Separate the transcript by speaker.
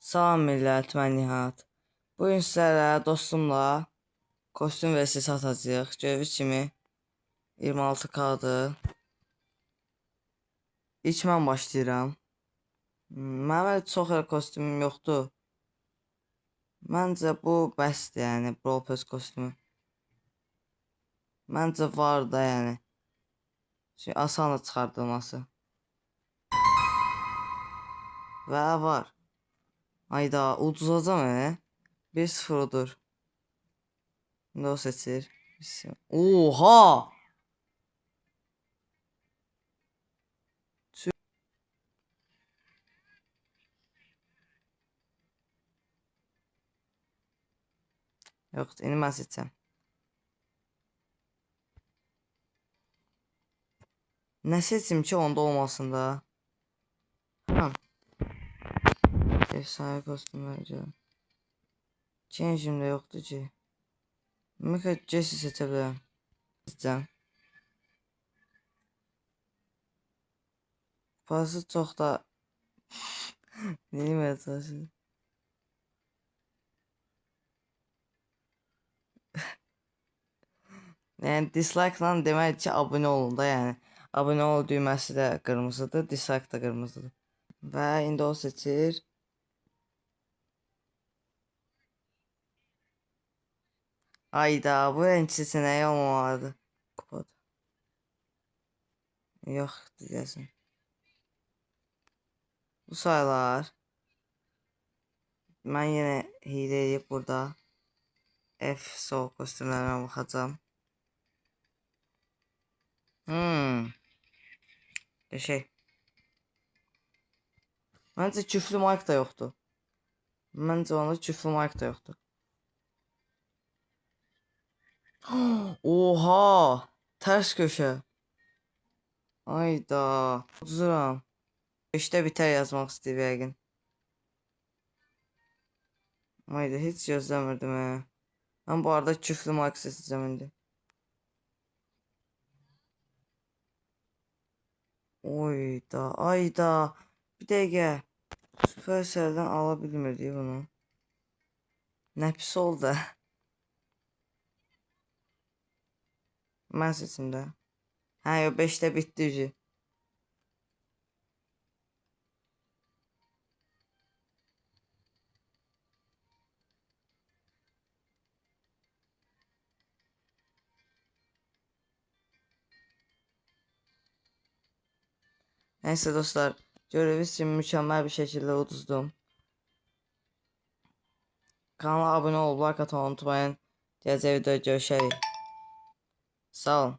Speaker 1: Salam millət, mən Nihat. Bugün sizlərlə dostumla kostyum versiyası satacağıq. Gördüyünüz kimi 26K-dır. İlk mən başlayıram. Mənim elə çox elə kostyumum yoxdur. Məncə bu bəsdir, yəni Brawl Pass kostyumu. Məncə var da, yəni. Çünki asandır çıxardılması. Və var. Ayda uduzacam, 1-0 odur. İndi o seçir. Oha! Yoxdur, indi mən seçəcəm. Nə seçim ki, onda olmasın da. Tamam. Efsane kostyumlar canım. Change'im de yoktu ki. Mika Jesse seçebilirim. Seçeceğim. Parası çok da neyim çalışıyor. Yani dislike'la demək ki, abone olun da, yəni. Abone ol düyməsi də qırmızıdır, dislike da qırmızıdır. Və indi o seçir. Ayda, bu renk seçeneği olmamalıdır. Kupada. Yox, deyəsən. Bu sayılar. Mən yenə hile edib burada. F soğuk kostyumlarına baxacağım. Şey. Məncə küflü mic da yoxdur. Məncə onda küflü mic da yoxdur. Oha! Ters köşə. Ayda. Uduzuram. 5'te biter yazmaq istəyir yəqin. Ayda heç gözləmirdim hə. Mən bu arada küflü mic seçəcəm indi. Oyda, ayda. Bir dəqiqə. Supercell'dən ala bilmirdik bunu. Nə pis oldu. Mən seçimdə. Hə, yo 5'te bitdi ucu. Neyse dostlar, gördüğünüz için mükemmel bir şekilde uduzdum. Kanala abone olup like atmayı unutmayın. Gələcək videoda görüşərik. Sağ olun.